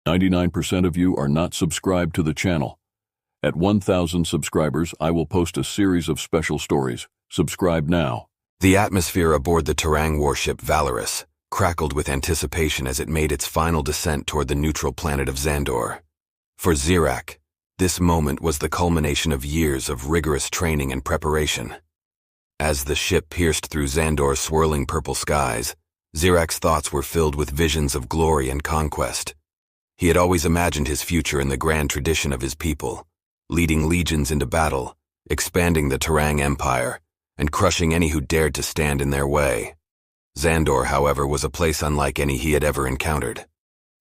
99% of you are not subscribed to the channel. At 1,000 subscribers, I will post a series of special stories. Subscribe now. The atmosphere aboard the Terang warship Valorous crackled with anticipation as it made its final descent toward the neutral planet of Xandor. For Xerac, this moment was the culmination of years of rigorous training and preparation. As the ship pierced through Xandor's swirling purple skies, Xerac's thoughts were filled with visions of glory and conquest. He had always imagined his future in the grand tradition of his people, leading legions into battle, expanding the Terang Empire, and crushing any who dared to stand in their way. Xandor, however, was a place unlike any he had ever encountered.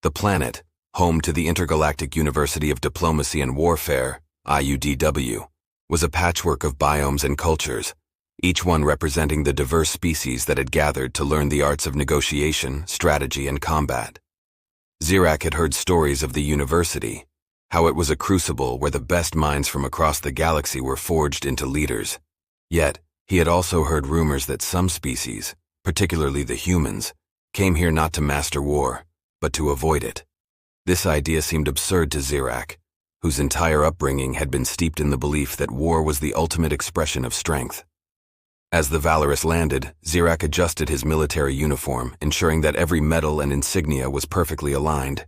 The planet, home to the Intergalactic University of Diplomacy and Warfare, IUDW, was a patchwork of biomes and cultures, each one representing the diverse species that had gathered to learn the arts of negotiation, strategy, and combat. Xerac had heard stories of the university, how it was a crucible where the best minds from across the galaxy were forged into leaders. Yet, he had also heard rumors that some species, particularly the humans, came here not to master war, but to avoid it. This idea seemed absurd to Xerac, whose entire upbringing had been steeped in the belief that war was the ultimate expression of strength. As the Valorous landed, Xerac adjusted his military uniform, ensuring that every medal and insignia was perfectly aligned.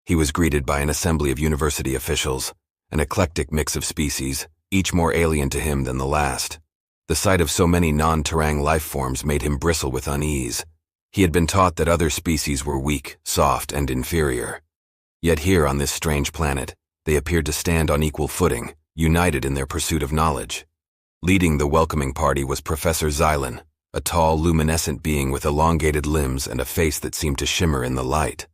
He was greeted by an assembly of university officials, an eclectic mix of species, each more alien to him than the last. The sight of so many non-Terang life forms made him bristle with unease. He had been taught that other species were weak, soft, and inferior. Yet here on this strange planet, they appeared to stand on equal footing, united in their pursuit of knowledge. Leading the welcoming party was Professor Xylan, a tall, luminescent being with elongated limbs and a face that seemed to shimmer in the light.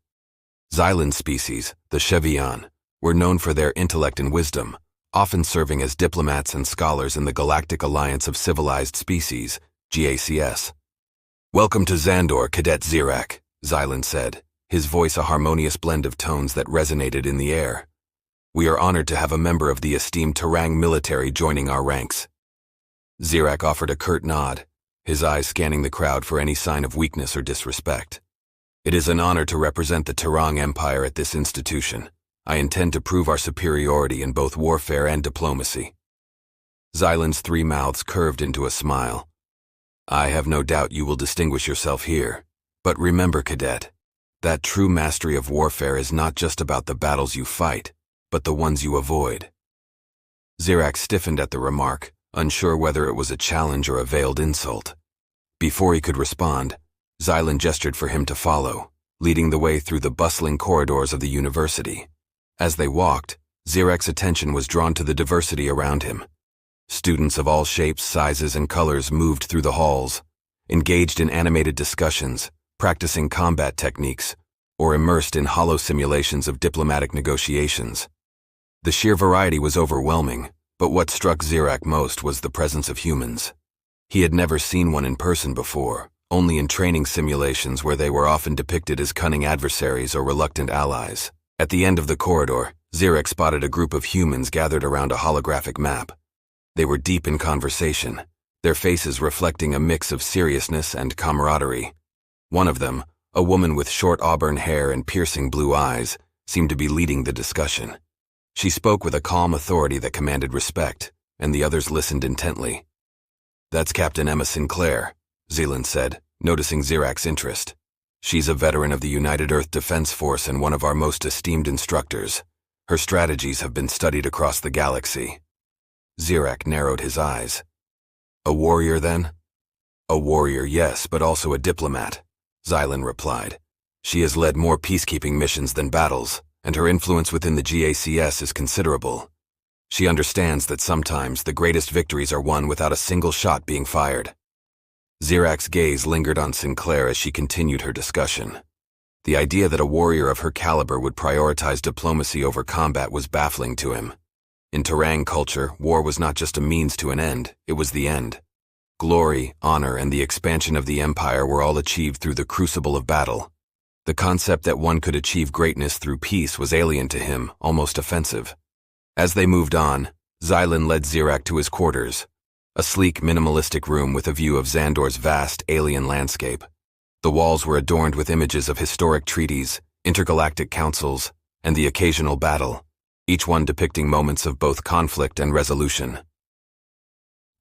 Xylan's species, the Chevian, were known for their intellect and wisdom, often serving as diplomats and scholars in the Galactic Alliance of Civilized Species, GACS. "Welcome to Xandor, Cadet Xerac," Xylan said, his voice a harmonious blend of tones that resonated in the air. "We are honored to have a member of the esteemed Terang military joining our ranks." Xerac offered a curt nod, his eyes scanning the crowd for any sign of weakness or disrespect. "It is an honor to represent the Terang Empire at this institution. I intend to prove our superiority in both warfare and diplomacy." Xylan's three mouths curved into a smile. "I have no doubt you will distinguish yourself here. But remember, Cadet, that true mastery of warfare is not just about the battles you fight, but the ones you avoid." Xerac stiffened at the remark, unsure whether it was a challenge or a veiled insult. Before he could respond, Xylan gestured for him to follow, leading the way through the bustling corridors of the university. As they walked, Xerac's attention was drawn to the diversity around him. Students of all shapes, sizes, and colors moved through the halls, engaged in animated discussions, practicing combat techniques, or immersed in hollow simulations of diplomatic negotiations. The sheer variety was overwhelming, but what struck Xerac most was the presence of humans. He had never seen one in person before, only in training simulations where they were often depicted as cunning adversaries or reluctant allies. At the end of the corridor, Xerac spotted a group of humans gathered around a holographic map. They were deep in conversation, their faces reflecting a mix of seriousness and camaraderie. One of them, a woman with short auburn hair and piercing blue eyes, seemed to be leading the discussion. She spoke with a calm authority that commanded respect, and the others listened intently. "That's Captain Emma Sinclair," Xylan said, noticing Xerac's interest. "She's a veteran of the United Earth Defense Force and one of our most esteemed instructors. Her strategies have been studied across the galaxy." Xerac narrowed his eyes. "A warrior, then?" "A warrior, yes, but also a diplomat," Xylan replied. "She has led more peacekeeping missions than battles, and her influence within the GACS is considerable. She understands that sometimes the greatest victories are won without a single shot being fired." Xerac's gaze lingered on Sinclair as she continued her discussion. The idea that a warrior of her caliber would prioritize diplomacy over combat was baffling to him. In Terang culture, war was not just a means to an end, it was the end. Glory, honor, and the expansion of the empire were all achieved through the crucible of battle. The concept that one could achieve greatness through peace was alien to him, almost offensive. As they moved on, Xylan led Xerac to his quarters, a sleek, minimalistic room with a view of Xandor's vast, alien landscape. The walls were adorned with images of historic treaties, intergalactic councils, and the occasional battle, each one depicting moments of both conflict and resolution.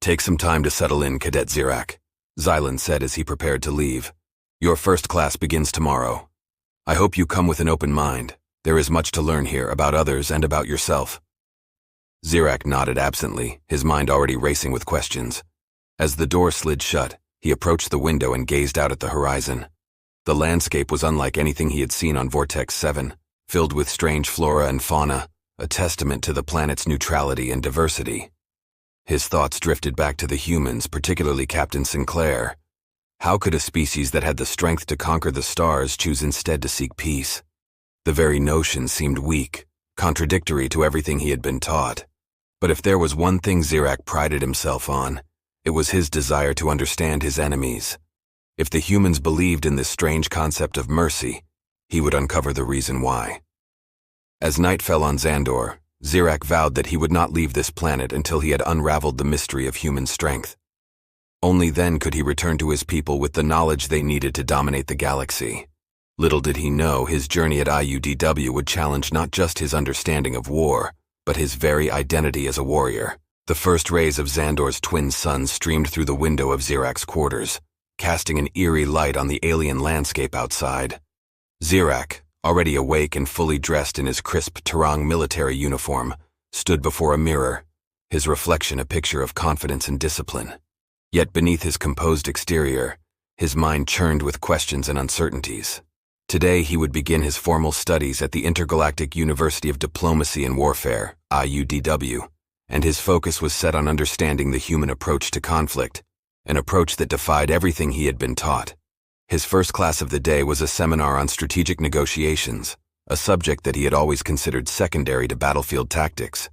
"Take some time to settle in, Cadet Zirak," Xylan said as he prepared to leave. "Your first class begins tomorrow. I hope you come with an open mind. There is much to learn here about others and about yourself." Zirak nodded absently, his mind already racing with questions. As the door slid shut, he approached the window and gazed out at the horizon. The landscape was unlike anything he had seen on Vortex 7, filled with strange flora and fauna, a testament to the planet's neutrality and diversity. His thoughts drifted back to the humans, particularly Captain Sinclair. How could a species that had the strength to conquer the stars choose instead to seek peace? The very notion seemed weak, contradictory to everything he had been taught. But if there was one thing Zirak prided himself on, it was his desire to understand his enemies. If the humans believed in this strange concept of mercy, he would uncover the reason why. As night fell on Xandor, Zirak vowed that he would not leave this planet until he had unraveled the mystery of human strength. Only then could he return to his people with the knowledge they needed to dominate the galaxy. Little did he know his journey at IUDW would challenge not just his understanding of war, but his very identity as a warrior. The first rays of Xandor's twin suns streamed through the window of Zirak's quarters, casting an eerie light on the alien landscape outside. Zirak, already awake and fully dressed in his crisp Terang military uniform, stood before a mirror, his reflection a picture of confidence and discipline. Yet beneath his composed exterior, his mind churned with questions and uncertainties. Today he would begin his formal studies at the Intergalactic University of Diplomacy and Warfare, IUDW, and his focus was set on understanding the human approach to conflict, an approach that defied everything he had been taught. His first class of the day was a seminar on strategic negotiations, a subject that he had always considered secondary to battlefield tactics.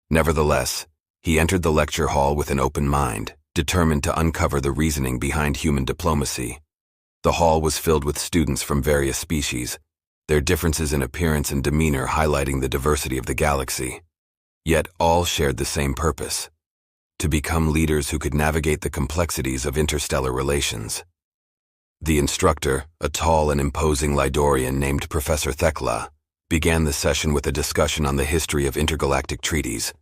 Nevertheless, he entered the lecture hall with an open mind, determined to uncover the reasoning behind human diplomacy. The hall was filled with students from various species, their differences in appearance and demeanor highlighting the diversity of the galaxy. Yet all shared the same purpose: to become leaders who could navigate the complexities of interstellar relations. The instructor, a tall and imposing Lydorian named Professor Thekla, began the session with a discussion on the history of intergalactic treaties.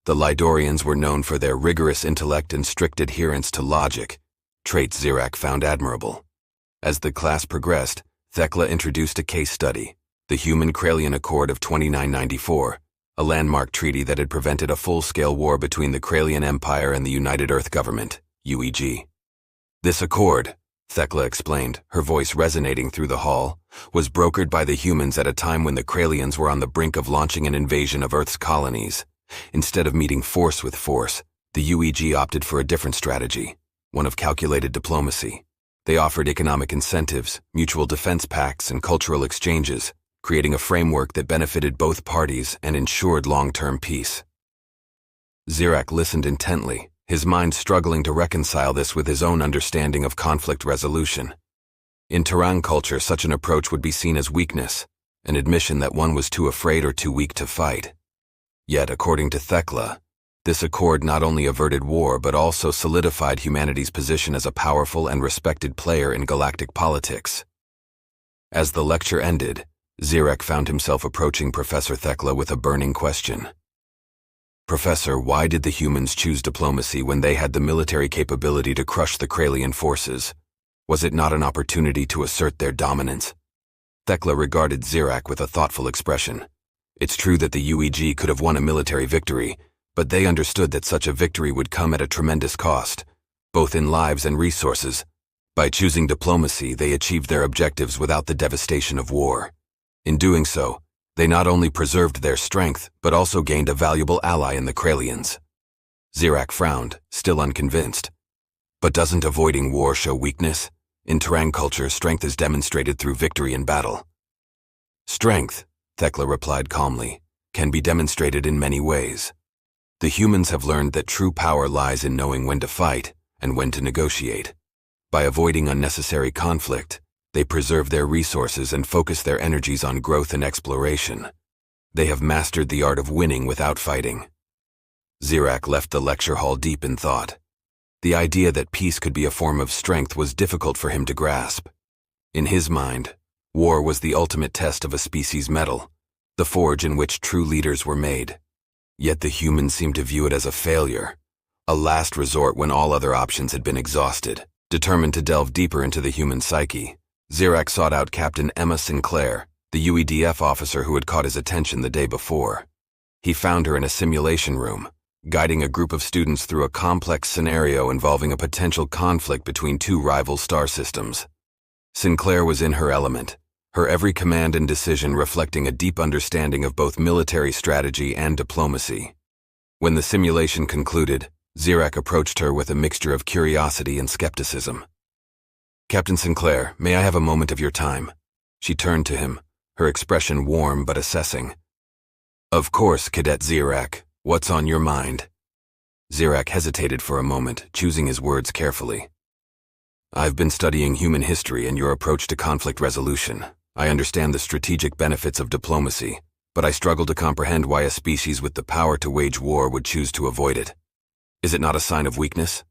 The Lydorians were known for their rigorous intellect and strict adherence to logic, traits Zirak found admirable. As the class progressed, Thekla introduced a case study, the Human-Kralian Accord of 2994, a landmark treaty that had prevented a full-scale war between the Kralian Empire and the United Earth Government, UEG. This accord, Thekla explained, her voice resonating through the hall, was brokered by the humans at a time when the Kralians were on the brink of launching an invasion of Earth's colonies. Instead of meeting force with force, the UEG opted for a different strategy, one of calculated diplomacy. They offered economic incentives, mutual defense pacts, and cultural exchanges, creating a framework that benefited both parties and ensured long-term peace. Zirak listened intently, his mind struggling to reconcile this with his own understanding of conflict resolution. In Terang culture, such an approach would be seen as weakness, an admission that one was too afraid or too weak to fight. Yet, according to Thekla, this accord not only averted war but also solidified humanity's position as a powerful and respected player in galactic politics. As the lecture ended, Zirak found himself approaching Professor Thekla with a burning question. "Professor, why did the humans choose diplomacy when they had the military capability to crush the Kralian forces? Was it not an opportunity to assert their dominance?" Thekla regarded Zirak with a thoughtful expression. It's true that the UEG could have won a military victory, but they understood that such a victory would come at a tremendous cost, both in lives and resources. By choosing diplomacy, they achieved their objectives without the devastation of war. In doing so, they not only preserved their strength, but also gained a valuable ally in the Kralians. Zirak frowned, still unconvinced. But doesn't avoiding war show weakness? In Terang culture, strength is demonstrated through victory in battle. Strength, Thekla replied calmly, can be demonstrated in many ways. The humans have learned that true power lies in knowing when to fight and when to negotiate. By avoiding unnecessary conflict, they preserve their resources and focus their energies on growth and exploration. They have mastered the art of winning without fighting. Zirak left the lecture hall deep in thought. The idea that peace could be a form of strength was difficult for him to grasp. In his mind, war was the ultimate test of a species' mettle, the forge in which true leaders were made. Yet the humans seemed to view it as a failure, a last resort when all other options had been exhausted. Determined to delve deeper into the human psyche, Zirak sought out Captain Emma Sinclair, the UEDF officer who had caught his attention the day before. He found her in a simulation room, guiding a group of students through a complex scenario involving a potential conflict between two rival star systems. Sinclair was in her element, her every command and decision reflecting a deep understanding of both military strategy and diplomacy. When the simulation concluded, Zirak approached her with a mixture of curiosity and skepticism. "Captain Sinclair, may I have a moment of your time?" She turned to him, her expression warm but assessing. "Of course, Cadet Zirak. What's on your mind?" Zirak hesitated for a moment, choosing his words carefully. "I've been studying human history and your approach to conflict resolution. I understand the strategic benefits of diplomacy, but I struggle to comprehend why a species with the power to wage war would choose to avoid it. Is it not a sign of weakness?"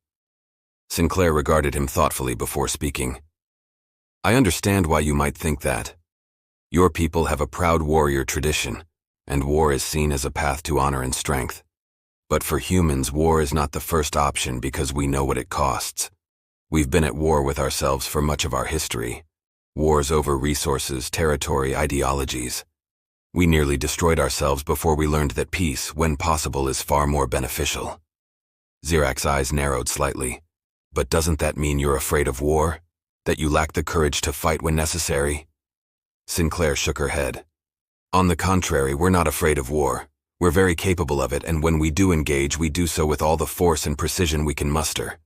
Sinclair regarded him thoughtfully before speaking. "I understand why you might think that. Your people have a proud warrior tradition, and war is seen as a path to honor and strength. But for humans, war is not the first option because we know what it costs. We've been at war with ourselves for much of our history. Wars over resources, territory, ideologies. We nearly destroyed ourselves before we learned that peace, when possible, is far more beneficial." Zirak's eyes narrowed slightly. "But doesn't that mean you're afraid of war? That you lack the courage to fight when necessary?" Sinclair shook her head. "On the contrary, we're not afraid of war. We're very capable of it, and when we do engage, we do so with all the force and precision we can muster.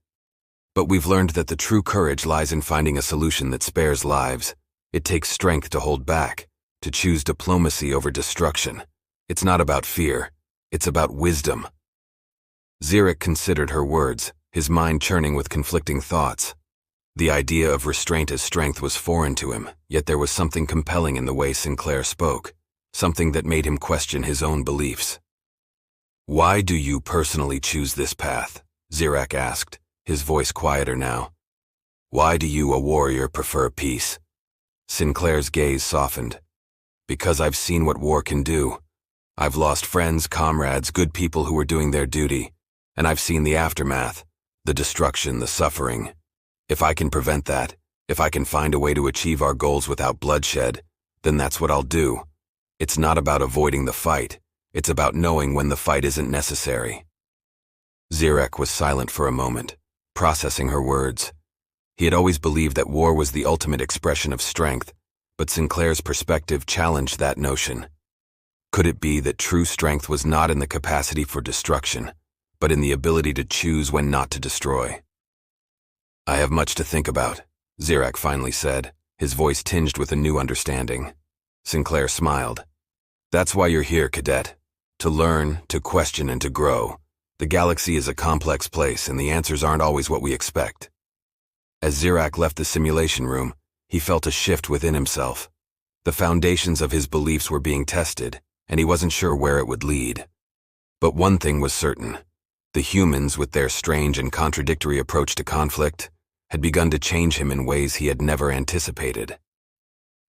But we've learned that the true courage lies in finding a solution that spares lives. It takes strength to hold back, to choose diplomacy over destruction. It's not about fear. It's about wisdom." Zirak considered her words, his mind churning with conflicting thoughts. The idea of restraint as strength was foreign to him, yet there was something compelling in the way Sinclair spoke, something that made him question his own beliefs. "Why do you personally choose this path?" Zirak asked, his voice quieter now. "Why do you, a warrior, prefer peace?" Sinclair's gaze softened. "Because I've seen what war can do. I've lost friends, comrades, good people who were doing their duty, and I've seen the aftermath, the destruction, the suffering. If I can prevent that, if I can find a way to achieve our goals without bloodshed, then that's what I'll do. It's not about avoiding the fight. It's about knowing when the fight isn't necessary." Zirak was silent for a moment, processing her words. He had always believed that war was the ultimate expression of strength, but Sinclair's perspective challenged that notion. Could it be that true strength was not in the capacity for destruction, but in the ability to choose when not to destroy? "I have much to think about," Zirak finally said, his voice tinged with a new understanding. Sinclair smiled. "That's why you're here, Cadet. To learn, to question, and to grow. The galaxy is a complex place, and the answers aren't always what we expect." As Zirak left the simulation room, he felt a shift within himself. The foundations of his beliefs were being tested, and he wasn't sure where it would lead. But one thing was certain. The humans, with their strange and contradictory approach to conflict, had begun to change him in ways he had never anticipated.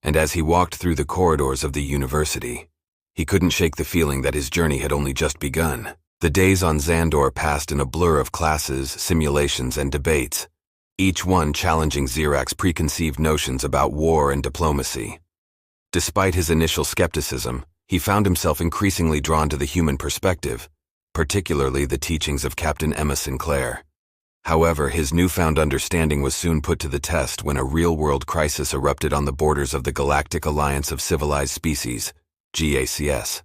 And as he walked through the corridors of the university, he couldn't shake the feeling that his journey had only just begun. The days on Xandor passed in a blur of classes, simulations, and debates, each one challenging Zirak's preconceived notions about war and diplomacy. Despite his initial skepticism, he found himself increasingly drawn to the human perspective, particularly the teachings of Captain Emma Sinclair. However, his newfound understanding was soon put to the test when a real-world crisis erupted on the borders of the Galactic Alliance of Civilized Species, GACS.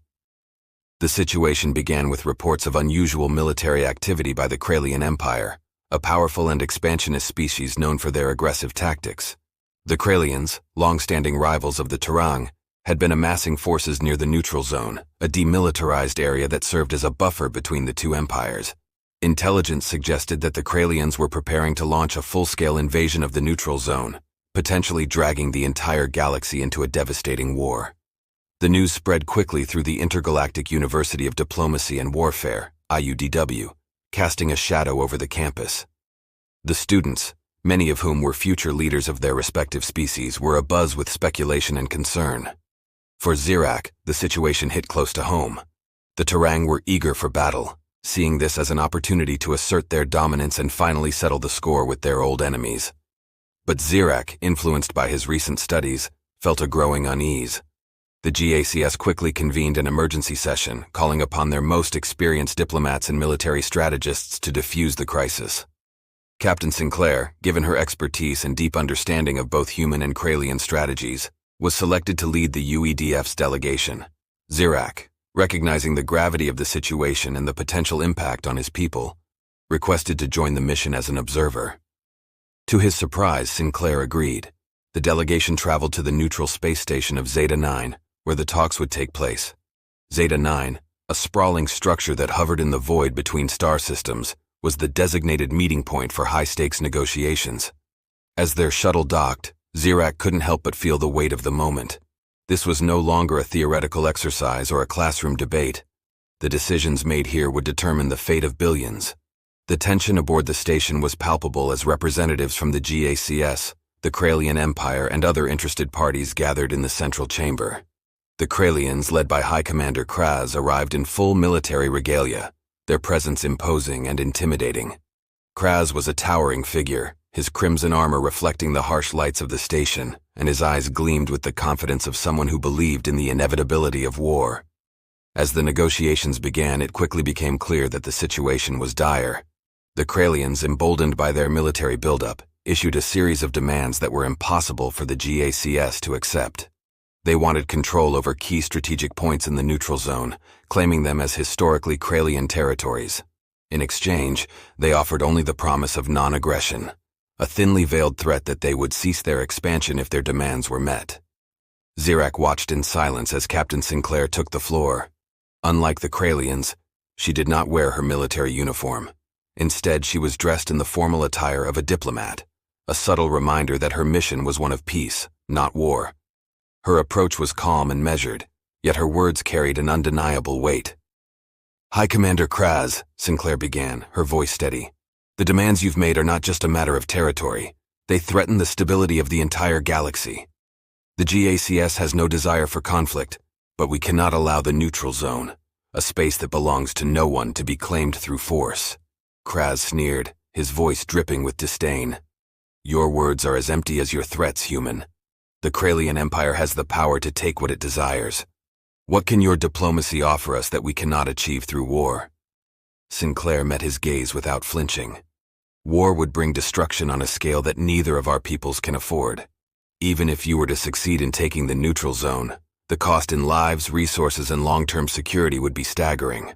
The situation began with reports of unusual military activity by the Kralian Empire, a powerful and expansionist species known for their aggressive tactics. The Kralians, long-standing rivals of the Terang, had been amassing forces near the neutral zone, a demilitarized area that served as a buffer between the two empires. Intelligence suggested that the Kralians were preparing to launch a full-scale invasion of the neutral zone, potentially dragging the entire galaxy into a devastating war. The news spread quickly through the Intergalactic University of Diplomacy and Warfare, IUDW, casting a shadow over the campus. The students, many of whom were future leaders of their respective species, were abuzz with speculation and concern. For Zirak, the situation hit close to home. The Terang were eager for battle, seeing this as an opportunity to assert their dominance and finally settle the score with their old enemies. But Zirak, influenced by his recent studies, felt a growing unease. The GACS quickly convened an emergency session, calling upon their most experienced diplomats and military strategists to defuse the crisis. Captain Sinclair, given her expertise and deep understanding of both human and Kralian strategies, was selected to lead the UEDF's delegation. Zirak, recognizing the gravity of the situation and the potential impact on his people, requested to join the mission as an observer. To his surprise, Sinclair agreed. The delegation traveled to the neutral space station of Zeta 9, where the talks would take place. Zeta 9, a sprawling structure that hovered in the void between star systems, was the designated meeting point for high-stakes negotiations. As their shuttle docked, Zirak couldn't help but feel the weight of the moment. This was no longer a theoretical exercise or a classroom debate. The decisions made here would determine the fate of billions. The tension aboard the station was palpable as representatives from the GACS, the Kralian Empire, and other interested parties gathered in the central chamber. The Kralians, led by High Commander Kraz, arrived in full military regalia, their presence imposing and intimidating. Kraz was a towering figure, his crimson armor reflecting the harsh lights of the station, and his eyes gleamed with the confidence of someone who believed in the inevitability of war. As the negotiations began, it quickly became clear that the situation was dire. The Kralians, emboldened by their military buildup, issued a series of demands that were impossible for the GACS to accept. They wanted control over key strategic points in the neutral zone, claiming them as historically Kralian territories. In exchange, they offered only the promise of non-aggression, a thinly veiled threat that they would cease their expansion if their demands were met. Zirak watched in silence as Captain Sinclair took the floor. Unlike the Kralians, she did not wear her military uniform. Instead, she was dressed in the formal attire of a diplomat, a subtle reminder that her mission was one of peace, not war. Her approach was calm and measured, yet her words carried an undeniable weight. "High Commander Kraz," Sinclair began, her voice steady, "the demands you've made are not just a matter of territory. They threaten the stability of the entire galaxy. The GACS has no desire for conflict, but we cannot allow the neutral zone, a space that belongs to no one, to be claimed through force." Kraz sneered, his voice dripping with disdain. "Your words are as empty as your threats, human. The Kralian Empire has the power to take what it desires. What can your diplomacy offer us that we cannot achieve through war?" Sinclair met his gaze without flinching. "War would bring destruction on a scale that neither of our peoples can afford. Even if you were to succeed in taking the neutral zone, the cost in lives, resources, and long-term security would be staggering.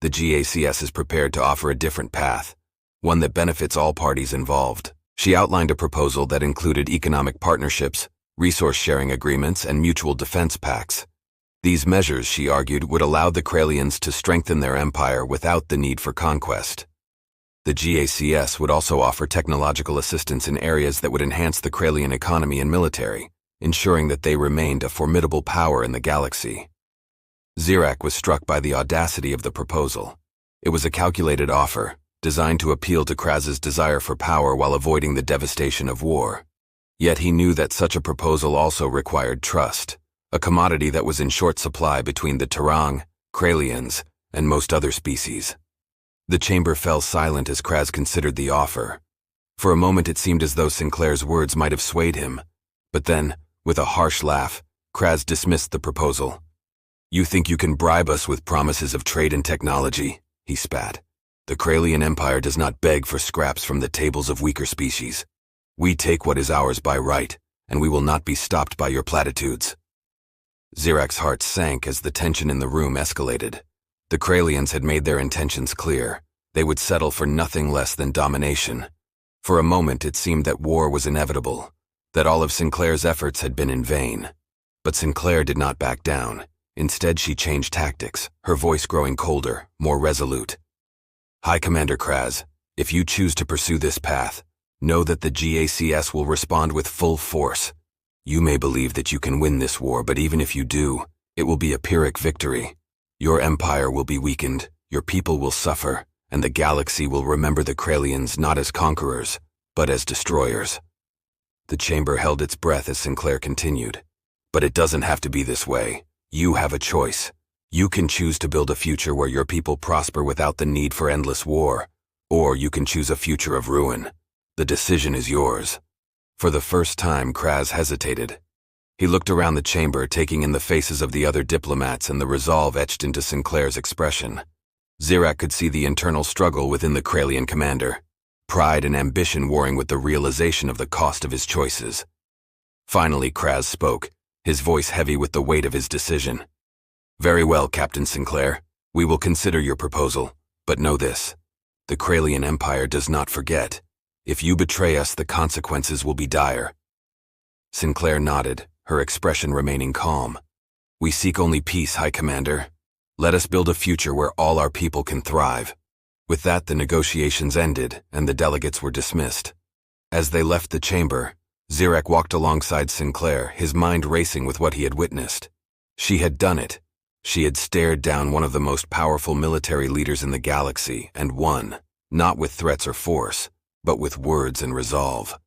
The GACS is prepared to offer a different path, one that benefits all parties involved." She outlined a proposal that included economic partnerships, resource-sharing agreements, and mutual defense pacts. These measures, she argued, would allow the Kralians to strengthen their empire without the need for conquest. The GACS would also offer technological assistance in areas that would enhance the Kralian economy and military, ensuring that they remained a formidable power in the galaxy. Zirak was struck by the audacity of the proposal. It was a calculated offer, designed to appeal to Kraz's desire for power while avoiding the devastation of war. Yet he knew that such a proposal also required trust, a commodity that was in short supply between the Terang, Kralians, and most other species. The chamber fell silent as Kraz considered the offer. For a moment it seemed as though Sinclair's words might have swayed him, but then, with a harsh laugh, Kraz dismissed the proposal. "You think you can bribe us with promises of trade and technology?" he spat. "The Kralian Empire does not beg for scraps from the tables of weaker species. We take what is ours by right, and we will not be stopped by your platitudes." Zirak's heart sank as the tension in the room escalated. The Kralians had made their intentions clear. They would settle for nothing less than domination. For a moment it seemed that war was inevitable, that all of Sinclair's efforts had been in vain. But Sinclair did not back down. Instead, she changed tactics, her voice growing colder, more resolute. "High Commander Kraz, if you choose to pursue this path, know that the GACS will respond with full force. You may believe that you can win this war, but even if you do, it will be a Pyrrhic victory. Your empire will be weakened, your people will suffer, and the galaxy will remember the Kralians not as conquerors, but as destroyers." The chamber held its breath as Sinclair continued. But it doesn't have to be this way. You have a choice. You can choose to build a future where your people prosper without the need for endless war, or you can choose a future of ruin. The decision is yours. For the first time, Kraz hesitated. He looked around the chamber, taking in the faces of the other diplomats and the resolve etched into Sinclair's expression. Zirak could see the internal struggle within the Kralian commander, pride and ambition warring with the realization of the cost of his choices. Finally, Kraz spoke, his voice heavy with the weight of his decision. Very well, Captain Sinclair. We will consider your proposal, but know this. The Kralian Empire does not forget. If you betray us, the consequences will be dire. Sinclair nodded, her expression remaining calm. We seek only peace, High Commander. Let us build a future where all our people can thrive. With that, the negotiations ended, and the delegates were dismissed. As they left the chamber, Zirak walked alongside Sinclair, his mind racing with what he had witnessed. She had done it. She had stared down one of the most powerful military leaders in the galaxy and won, not with threats or force, but with words and resolve.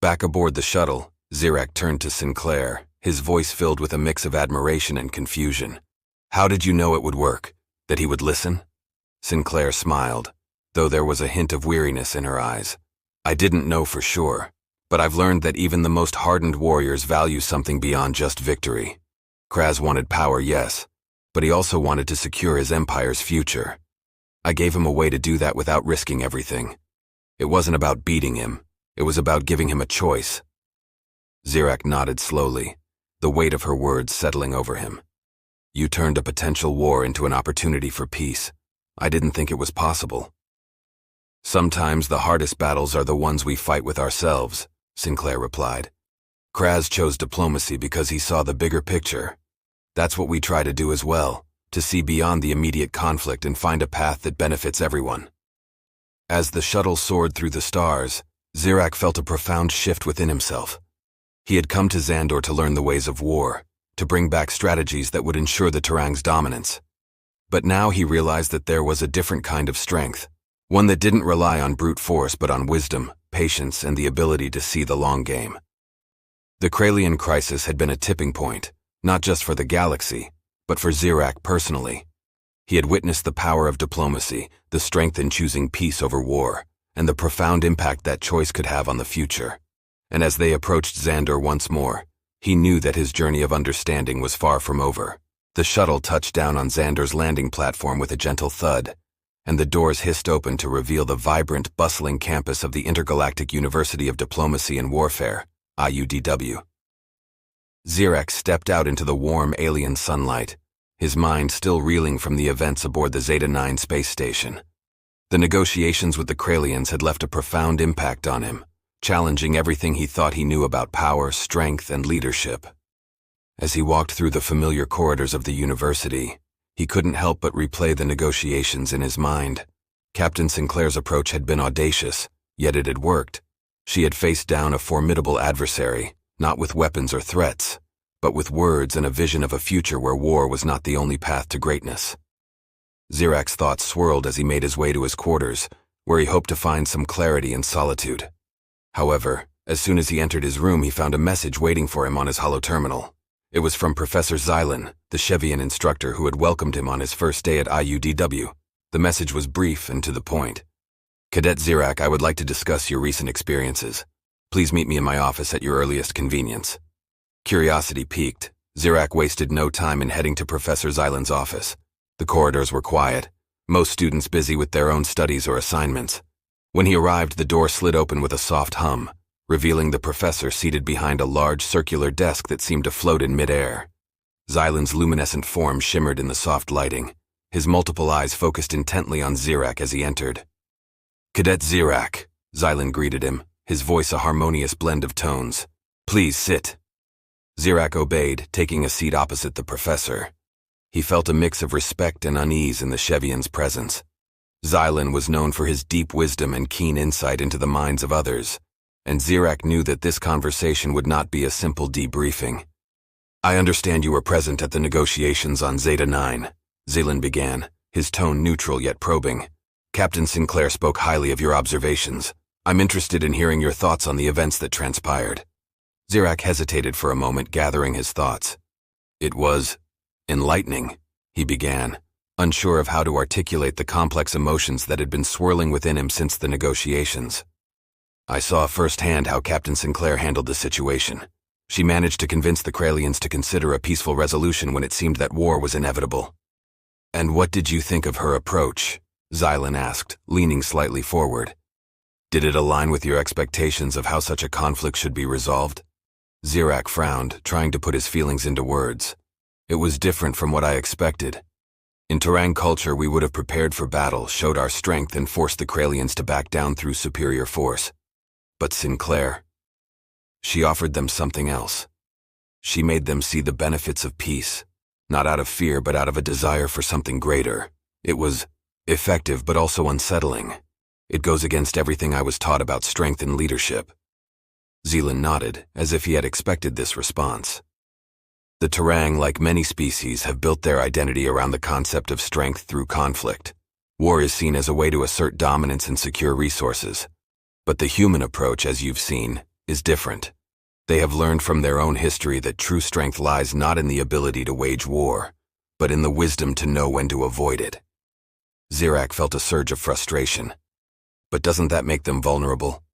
Back aboard the shuttle, Zirak turned to Sinclair, his voice filled with a mix of admiration and confusion. How did you know it would work? That he would listen? Sinclair smiled, though there was a hint of weariness in her eyes. I didn't know for sure, but I've learned that even the most hardened warriors value something beyond just victory. Kraz wanted power, yes, but he also wanted to secure his empire's future. I gave him a way to do that without risking everything. It wasn't about beating him, it was about giving him a choice. Zirak nodded slowly, the weight of her words settling over him. You turned a potential war into an opportunity for peace. I didn't think it was possible. Sometimes the hardest battles are the ones we fight with ourselves, Sinclair replied. Kraz chose diplomacy because he saw the bigger picture. That's what we try to do as well, to see beyond the immediate conflict and find a path that benefits everyone. As the shuttle soared through the stars, Zirak felt a profound shift within himself. He had come to Xandor to learn the ways of war, to bring back strategies that would ensure the Terang's dominance. But now he realized that there was a different kind of strength, one that didn't rely on brute force but on wisdom, patience, and the ability to see the long game. The Kralian crisis had been a tipping point, not just for the galaxy, but for Zirak personally. He had witnessed the power of diplomacy, the strength in choosing peace over war, and the profound impact that choice could have on the future. And as they approached Xandor once more, he knew that his journey of understanding was far from over. The shuttle touched down on Xandor's landing platform with a gentle thud, and the doors hissed open to reveal the vibrant, bustling campus of the Intergalactic University of Diplomacy and Warfare, IUDW. Zirak stepped out into the warm alien sunlight, his mind still reeling from the events aboard the Zeta-9 space station. The negotiations with the Kralians had left a profound impact on him, challenging everything he thought he knew about power, strength, and leadership. As he walked through the familiar corridors of the university, he couldn't help but replay the negotiations in his mind. Captain Sinclair's approach had been audacious, yet it had worked. She had faced down a formidable adversary, not with weapons or threats, but with words and a vision of a future where war was not the only path to greatness. Zirak's thoughts swirled as he made his way to his quarters, where he hoped to find some clarity and solitude. However, as soon as he entered his room, he found a message waiting for him on his holoterminal. It was from Professor Xylan, the Chevian instructor who had welcomed him on his first day at IUDW. The message was brief and to the point. Cadet Zirak, I would like to discuss your recent experiences. Please meet me in my office at your earliest convenience. Curiosity piqued, Zirak wasted no time in heading to Professor Xylan's office. The corridors were quiet, most students busy with their own studies or assignments. When he arrived, the door slid open with a soft hum, revealing the professor seated behind a large circular desk that seemed to float in midair. Xylan's luminescent form shimmered in the soft lighting, his multiple eyes focused intently on Zirak as he entered. Cadet Zirak, Xylan greeted him, his voice a harmonious blend of tones. Please sit. Zirak obeyed, taking a seat opposite the professor. He felt a mix of respect and unease in the Chevian's presence. Xylan was known for his deep wisdom and keen insight into the minds of others, and Zirak knew that this conversation would not be a simple debriefing. I understand you were present at the negotiations on Zeta-9, Xylan began, his tone neutral yet probing. Captain Sinclair spoke highly of your observations. I'm interested in hearing your thoughts on the events that transpired. Zirak hesitated for a moment, gathering his thoughts. It was enlightening, he began, unsure of how to articulate the complex emotions that had been swirling within him since the negotiations. I saw firsthand how Captain Sinclair handled the situation. She managed to convince the Kralians to consider a peaceful resolution when it seemed that war was inevitable. And what did you think of her approach? Xylan asked, leaning slightly forward. Did it align with your expectations of how such a conflict should be resolved? Zirak frowned, trying to put his feelings into words. It was different from what I expected. In Terang culture, we would have prepared for battle, showed our strength, and forced the Kralians to back down through superior force. But Sinclair, she offered them something else. She made them see the benefits of peace, not out of fear but out of a desire for something greater. It was effective but also unsettling. It goes against everything I was taught about strength and leadership. Xylan nodded, as if he had expected this response. The Terang, like many species, have built their identity around the concept of strength through conflict. War is seen as a way to assert dominance and secure resources. But the human approach, as you've seen, is different. They have learned from their own history that true strength lies not in the ability to wage war, but in the wisdom to know when to avoid it. Zirak felt a surge of frustration. But doesn't that make them vulnerable?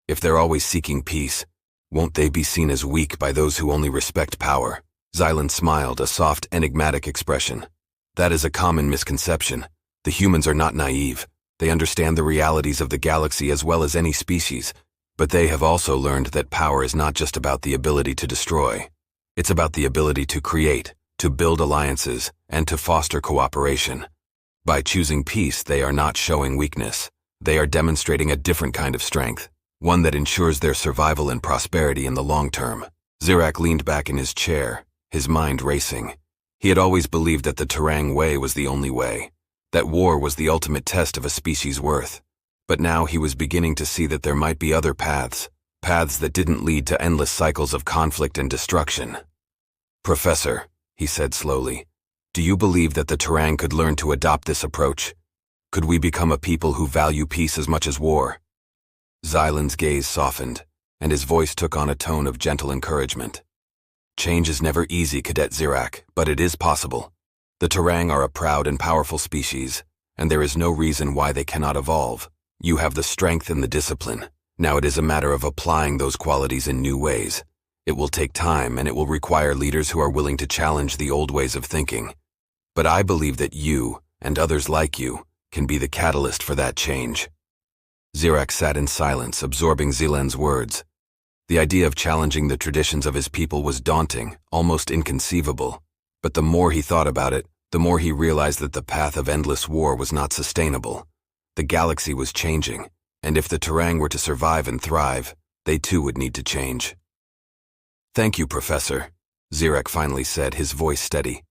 If they're always seeking peace, won't they be seen as weak by those who only respect power? Xylan smiled, a soft, enigmatic expression. That is a common misconception. The humans are not naive. They understand the realities of the galaxy as well as any species, but they have also learned that power is not just about the ability to destroy. It's about the ability to create, to build alliances, and to foster cooperation. By choosing peace, they are not showing weakness. They are demonstrating a different kind of strength, one that ensures their survival and prosperity in the long term. Zirak leaned back in his chair, his mind racing. He had always believed that the Terang way was the only way, that war was the ultimate test of a species' worth. But now he was beginning to see that there might be other paths that didn't lead to endless cycles of conflict and destruction. Professor, he said slowly, do you believe that the Terang could learn to adopt this approach? Could we become a people who value peace as much as war? Xylan's gaze softened, and his voice took on a tone of gentle encouragement. Change is never easy, Cadet Zirak, but it is possible. The Terang are a proud and powerful species, and there is no reason why they cannot evolve. You have the strength and the discipline. Now it is a matter of applying those qualities in new ways. It will take time, and it will require leaders who are willing to challenge the old ways of thinking. But I believe that you, and others like you, can be the catalyst for that change. Zirak sat in silence, absorbing Xylan's words. The idea of challenging the traditions of his people was daunting, almost inconceivable. But the more he thought about it, the more he realized that the path of endless war was not sustainable. The galaxy was changing, and if the Terang were to survive and thrive, they too would need to change. Thank you, Professor, Zirak finally said, his voice steady.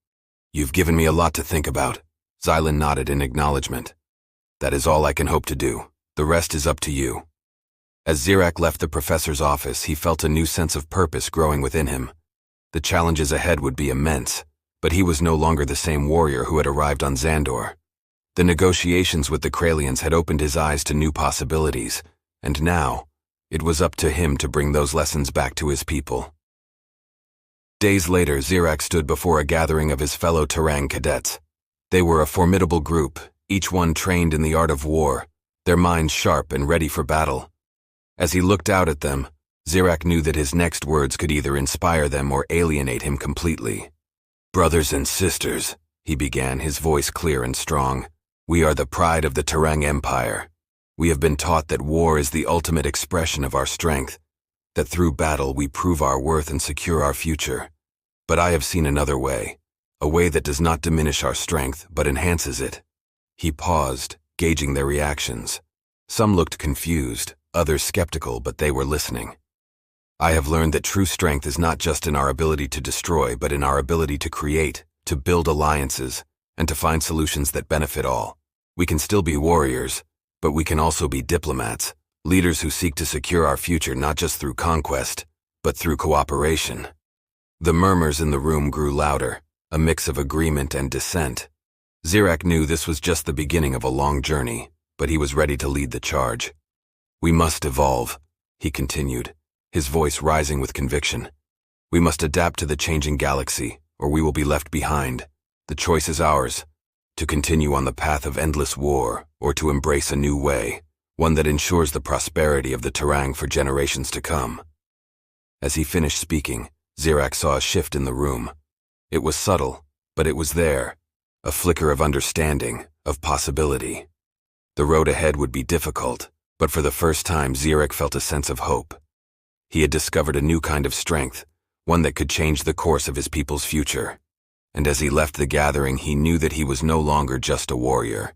You've given me a lot to think about. Xylan nodded in acknowledgement. That is all I can hope to do. The rest is up to you. As Zirak left the professor's office, he felt a new sense of purpose growing within him. The challenges ahead would be immense, but he was no longer the same warrior who had arrived on Xandor. The negotiations with the Kralians had opened his eyes to new possibilities, and now, it was up to him to bring those lessons back to his people. Days later, Zirak stood before a gathering of his fellow Terang cadets. They were a formidable group, each one trained in the art of war, their minds sharp and ready for battle. As he looked out at them, Zirak knew that his next words could either inspire them or alienate him completely. Brothers and sisters, he began, his voice clear and strong, we are the pride of the Terang Empire. We have been taught that war is the ultimate expression of our strength, that through battle we prove our worth and secure our future. But I have seen another way, a way that does not diminish our strength but enhances it. He paused, gauging their reactions. Some looked confused, others skeptical, but they were listening. I have learned that true strength is not just in our ability to destroy, but in our ability to create, to build alliances, and to find solutions that benefit all. We can still be warriors, but we can also be diplomats, leaders who seek to secure our future not just through conquest, but through cooperation. The murmurs in the room grew louder, a mix of agreement and dissent. Zirak knew this was just the beginning of a long journey, but he was ready to lead the charge. We must evolve, he continued, his voice rising with conviction. "We must adapt to the changing galaxy, or we will be left behind. The choice is ours, to continue on the path of endless war, or to embrace a new way, one that ensures the prosperity of the Terang for generations to come." As he finished speaking, Zirak saw a shift in the room. It was subtle, but it was there, a flicker of understanding, of possibility. The road ahead would be difficult, but for the first time Zirak felt a sense of hope. He had discovered a new kind of strength, one that could change the course of his people's future. And as he left the gathering, he knew that he was no longer just a warrior.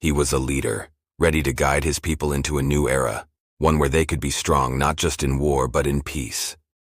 He was a leader, ready to guide his people into a new era, one where they could be strong not just in war but in peace.